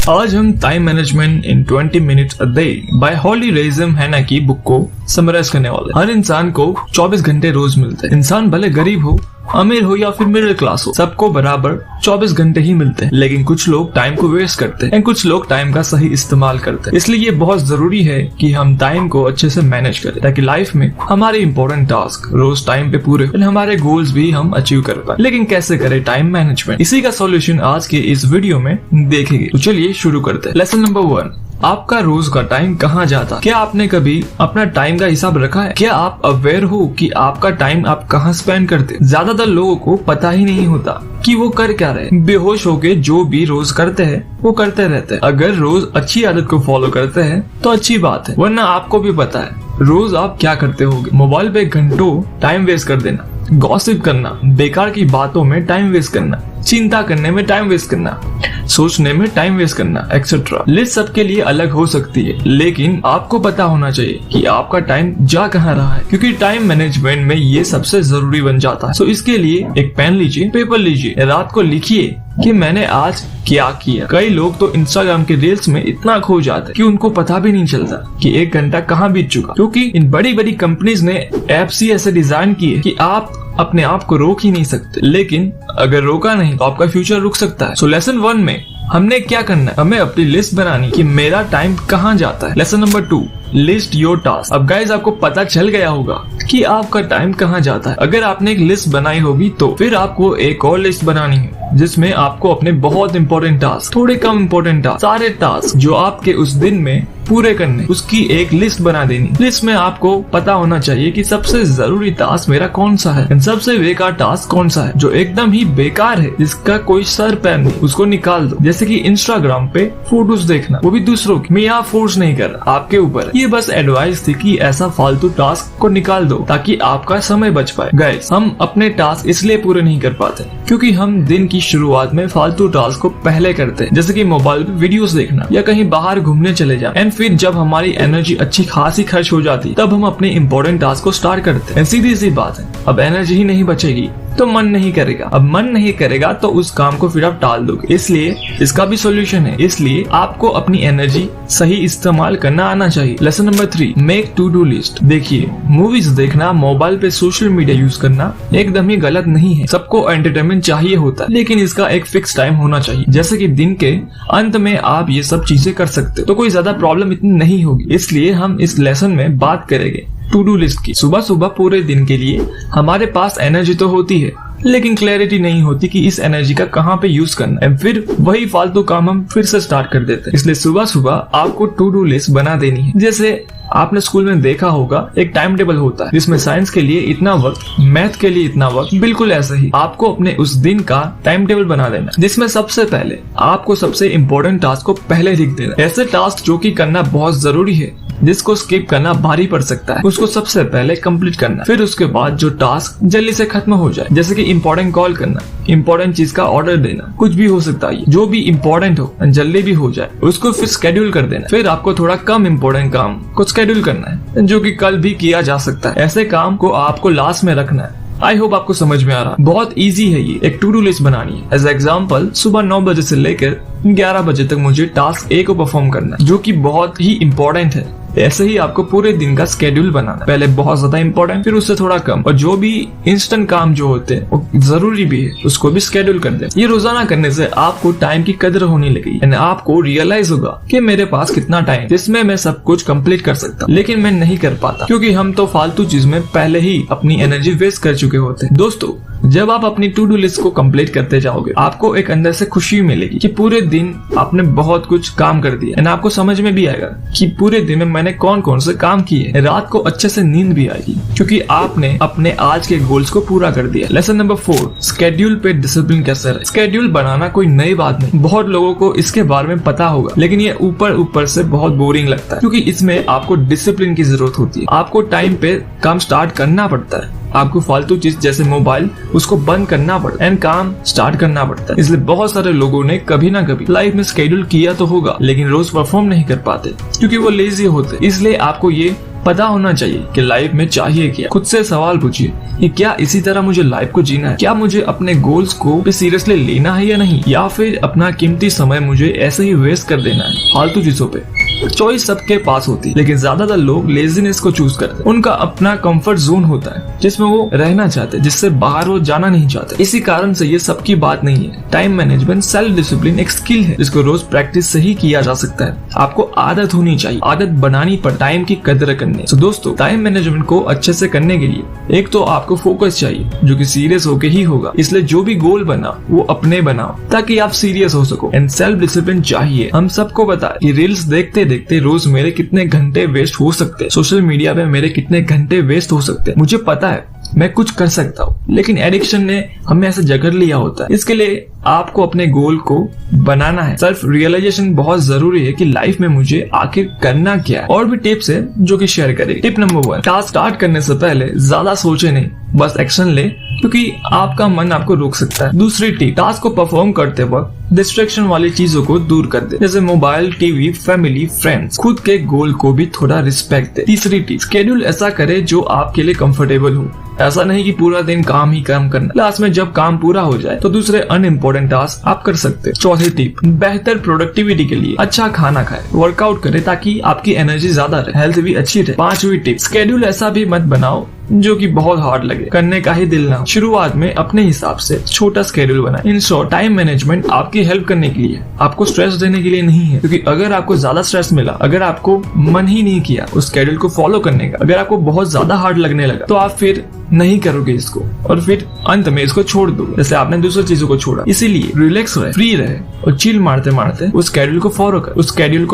आज हम time management in 20 minutes a day by Holly Reisem Hanna की book को समराइज करने वाले। हर इंसान को 24 घंटे रोज मिलते हैं। इंसान भले गरीब हो, अमीर हो या फिर मिडिल क्लास हो, सबको बराबर 24 घंटे ही मिलते हैं। लेकिन कुछ लोग टाइम को वेस्ट करते हैं, कुछ लोग टाइम का सही इस्तेमाल करते हैं। इसलिए ये बहुत जरूरी है कि हम टाइम को अच्छे से मैनेज करें ताकि लाइफ में हमारे इंपॉर्टेंट टास्क रोज टाइम पे पूरे हो, हमारे गोल्स भी हम अचीव कर पाए। लेकिन कैसे करें टाइम मैनेजमेंट, इसी का सॉल्यूशन आज के इस वीडियो में देखेंगे। तो चलिए शुरू करते हैं। लेसन नंबर 1, आपका रोज का टाइम कहाँ जाता है? क्या आपने कभी अपना टाइम का हिसाब रखा है? क्या आप अवेयर हो कि आपका टाइम आप कहाँ स्पेंड करते हैं? ज्यादातर लोगों को पता ही नहीं होता कि वो कर क्या रहे। बेहोश होके जो भी रोज करते हैं वो करते रहते हैं। अगर रोज अच्छी आदत को फॉलो करते हैं तो अच्छी बात है, वरना आपको भी पता है रोज आप क्या करते होगे। मोबाइल पे घंटों टाइम वेस्ट कर देना, गॉसिप करना, बेकार की बातों में टाइम वेस्ट करना, चिंता करने में टाइम वेस्ट करना, सोचने में टाइम वेस्ट करना, एक्सेट्रा। लिस्ट सबके लिए अलग हो सकती है, लेकिन आपको पता होना चाहिए कि आपका टाइम जा कहाँ रहा है, क्योंकि टाइम मैनेजमेंट में ये सबसे जरूरी बन जाता है। सो इसके लिए एक पेन लीजिए, पेपर लीजिए, रात को लिखिए कि मैंने आज क्या किया। कई लोग तो इंस्टाग्राम के रील्स में इतना खो जाते कि उनको पता भी नहीं चलता कि 1 घंटा कहाँ बीत चुका, क्योंकि इन बड़ी बड़ी कंपनीज ने एप्स ही ऐसे डिजाइन किए कि आप अपने आप को रोक ही नहीं सकते। लेकिन अगर रोका नहीं तो आपका फ्यूचर रुक सकता है। सो लेसन 1 में हमने क्या करना है, हमें अपनी लिस्ट बनानी कि मेरा टाइम कहाँ जाता है। Lesson number 2, list your task. अब गाइज आपको पता चल गया होगा कि आपका टाइम कहाँ जाता है। अगर आपने एक लिस्ट बनाई होगी तो फिर आपको एक और लिस्ट बनानी है जिसमें आपको अपने बहुत इंपॉर्टेंट टास्क, थोड़े कम इंपॉर्टेंट टास्क, सारे टास्क जो आपके उस दिन में पूरे करने, उसकी एक लिस्ट बना देनी। लिस्ट में आपको पता होना चाहिए कि सबसे जरूरी टास्क मेरा कौन सा है, सबसे बेकार टास्क कौन सा है, जो एकदम ही बेकार है, जिसका कोई सर पैर नहीं, उसको निकाल दो। जैसे कि इंस्टाग्राम पे फोटोज देखना, वो भी दूसरों की। मैं यहाँ फोर्स नहीं कर रहा, आपके ऊपर है। ये बस एडवाइस थी कि ऐसा फालतू टास्क को निकाल दो ताकि आपका समय बच पाए। गाइस, हम अपने टास्क इसलिए पूरे नहीं कर पाते क्योंकि हम दिन की शुरुआत में फालतू टास्क को पहले करते हैं, जैसे कि मोबाइल पे वीडियोस देखना या कहीं बाहर घूमने चले जाना। एंड फिर जब हमारी एनर्जी अच्छी खासी खर्च हो जाती तब हम अपने इंपॉर्टेंट टास्क को स्टार्ट करते हैं। सीधी सी बात है, अब एनर्जी ही नहीं बचेगी तो मन नहीं करेगा। अब मन नहीं करेगा तो उस काम को फिर आप टाल दोगे। इसलिए इसका भी सॉल्यूशन है। इसलिए आपको अपनी एनर्जी सही इस्तेमाल करना आना चाहिए। Lesson number 3, make to do list. देखिए, मूवीज देखना, मोबाइल पे सोशल मीडिया यूज करना एकदम ही गलत नहीं है। सबको एंटरटेनमेंट चाहिए होता है, लेकिन इसका एक फिक्स टाइम होना चाहिए। जैसे कि दिन के अंत में आप ये सब चीजें कर सकते हो तो कोई ज्यादा प्रॉब्लम इतनी नहीं होगी। इसलिए हम इस लेसन में बात करेंगे टू डू लिस्ट की। सुबह सुबह पूरे दिन के लिए हमारे पास एनर्जी तो होती है, लेकिन क्लैरिटी नहीं होती कि इस एनर्जी का कहाँ पे यूज करना है। फिर वही फालतू काम हम फिर से स्टार्ट कर देते हैं। इसलिए सुबह सुबह आपको टू डू लिस्ट बना देनी है। जैसे आपने स्कूल में देखा होगा, एक टाइम टेबल होता है जिसमें साइंस के लिए इतना वक्त, मैथ के लिए इतना वक्त। बिल्कुल ऐसा ही आपको अपने उस दिन का टाइम टेबल बना देना, जिसमें सबसे पहले आपको सबसे इम्पोर्टेंट टास्क को पहले लिख देना। ऐसे टास्क जो कि करना बहुत जरूरी है, जिसको स्किप करना भारी पड़ सकता है, उसको सबसे पहले कंप्लीट करना। फिर उसके बाद जो टास्क जल्दी से खत्म हो जाए, जैसे कि इम्पोर्टेंट कॉल करना, इम्पोर्टेंट चीज का ऑर्डर देना, कुछ भी हो सकता है, जो भी इम्पोर्टेंट हो जल्दी भी हो जाए, उसको फिर स्केड्यूल कर देना। फिर आपको थोड़ा कम इम्पोर्टेंट काम को स्केड्यूल करना है, जो कि कल भी किया जा सकता है। ऐसे काम को आपको लास्ट में रखना है। आई होप आपको समझ में आ रहा। बहुत इजी है ये, एक टू डू लिस्ट बनानी है। एज एग्जाम्पल, सुबह 9 बजे से लेकर 11 बजे तक मुझे टास्क A को परफॉर्म करना है, जो कि बहुत ही इम्पोर्टेंट है। ऐसे ही आपको पूरे दिन का स्केड्यूल बनाना, पहले बहुत ज्यादा इंपॉर्टेंट, फिर उससे थोड़ा कम, और जो भी इंस्टेंट काम जो होते हैं वो जरूरी भी है, उसको भी स्केड्यूल कर दे। ये रोजाना करने से आपको टाइम की कदर होने लगेगी एंड आपको रियलाइज होगा कि मेरे पास कितना टाइम जिसमें मैं सब कुछ कंप्लीट कर सकता, लेकिन मैं नहीं कर पाता क्योंकि हम तो फालतू चीज में पहले ही अपनी एनर्जी वेस्ट कर चुके होते हैं। दोस्तों, जब आप अपनी टू डू लिस्ट को कंप्लीट करते जाओगे, आपको एक अंदर से खुशी मिलेगी कि पूरे दिन आपने बहुत कुछ काम कर दिया एंड आपको समझ में भी आएगा कि पूरे दिन में मैंने कौन कौन से काम किए। रात को अच्छे से नींद भी आएगी क्योंकि आपने अपने आज के गोल्स को पूरा कर दिया। लेसन नंबर 4, स्केड्यूल पे डिसिप्लिन कैसे रहे। स्केड्यूल बनाना कोई नई बात नहीं, बहुत लोगों को इसके बारे में पता होगा, लेकिन ये ऊपर से बहुत बोरिंग लगता है क्योंकि इसमें आपको डिसिप्लिन की जरूरत होती है। आपको टाइम पे काम स्टार्ट करना पड़ता है। आपको फालतू चीज जैसे मोबाइल, उसको बंद करना पड़ता है एंड काम स्टार्ट करना पड़ता है। इसलिए बहुत सारे लोगों ने कभी ना कभी लाइफ में स्केड्यूल किया तो होगा, लेकिन रोज परफॉर्म नहीं कर पाते क्योंकि वो लेजी होते। इसलिए आपको ये पता होना चाहिए कि लाइफ में चाहिए क्या। खुद से सवाल पूछिए कि क्या इसी तरह मुझे लाइफ को जीना है, क्या मुझे अपने गोल्स को भी सीरियसली लेना है या नहीं, या फिर अपना कीमती समय मुझे ऐसे ही वेस्ट कर देना है फालतू चीजों पे। चॉइस सबके पास होती है, लेकिन ज्यादातर लोग लेजीनेस को चूज करते हैं। उनका अपना कंफर्ट जोन होता है जिसमें वो रहना चाहते हैं, जिससे बाहर वो जाना नहीं चाहते। इसी कारण से ये सबकी बात नहीं है। टाइम मैनेजमेंट, सेल्फ डिसिप्लिन एक स्किल है जिसको रोज प्रैक्टिस से ही किया जा सकता है। आपको आदत होनी चाहिए, आदत बनानी पर टाइम की कदर करने। तो दोस्तों, टाइम मैनेजमेंट को अच्छे से करने के लिए एक तो आपको फोकस चाहिए जो कि सीरियस होके ही होगा। इसलिए जो भी गोल बना वो अपने बनाओ ताकि आप सीरियस हो सको। एंड सेल्फ डिसिप्लिन चाहिए। हम सबको पता है कि रील्स देखते देखते रोज मेरे कितने घंटे वेस्ट हो सकते हैं, सोशल मीडिया पे मेरे कितने घंटे वेस्ट हो सकते हैं। मुझे पता है मैं कुछ कर सकता हूँ, लेकिन एडिक्शन ने हमें ऐसे जकड़ लिया होता है। इसके लिए आपको अपने गोल को बनाना है। सेल्फ रियलाइजेशन बहुत जरूरी है कि लाइफ में मुझे आखिर करना क्या है। और भी टिप्स है जो कि शेयर करेंगे। टिप नंबर 1, टास्क स्टार्ट करने से पहले ज्यादा सोचे नहीं, बस एक्शन ले, क्योंकि आपका मन आपको रोक सकता है। दूसरी टिप, टास्क को परफॉर्म करते वक्त डिस्ट्रैक्शन वाली चीजों को दूर कर दे, जैसे मोबाइल, टीवी, फैमिली, फ्रेंड्स। खुद के गोल को भी थोड़ा रिस्पेक्ट दे। तीसरी टिप, शेड्यूल ऐसा करे जो आपके लिए कंफर्टेबल हो। ऐसा नहीं कि पूरा दिन काम ही काम करना। लास्ट में जब काम पूरा हो जाए तो दूसरे अनइम्पोर्टेंट टास्क आप कर सकते हैं। चौथी टिप, बेहतर प्रोडक्टिविटी के लिए अच्छा खाना खाए, वर्कआउट करे ताकि आपकी एनर्जी ज्यादा रहे, हेल्थ भी अच्छी रहे। पांचवी टिप, शेड्यूल ऐसा भी मत बनाओ जो कि बहुत हार्ड लगे, करने का ही दिल ना हो। शुरुआत में अपने हिसाब से छोटा शेड्यूल बनाए। इन शॉर्ट, टाइम मैनेजमेंट आपकी हेल्प करने के लिए, आपको स्ट्रेस देने के लिए नहीं है। क्योंकि अगर आपको ज्यादा स्ट्रेस मिला, अगर आपको मन ही नहीं किया उस शेड्यूल को फॉलो करने का, अगर आपको बहुत ज्यादा हार्ड लगने लगा, तो आप फिर नहीं करोगे इसको और फिर अंत में इसको छोड़ दो, जैसे आपने दूसरी चीजों को छोड़ा। इसीलिए रिलैक्स रहे, फ्री रहे और चिल मारते मारते उस शेड्यूल को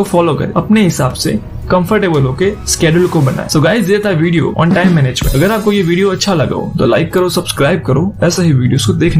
फॉलो करे, अपने हिसाब से कंफर्टेबल होके शेड्यूल को बनाए। सो गाइस, ये था वीडियो ऑन टाइम मैनेजमेंट। अगर आपको ये वीडियो अच्छा लगा हो तो लाइक करो, सब्सक्राइब करो ऐसा ही वीडियोस को देखने।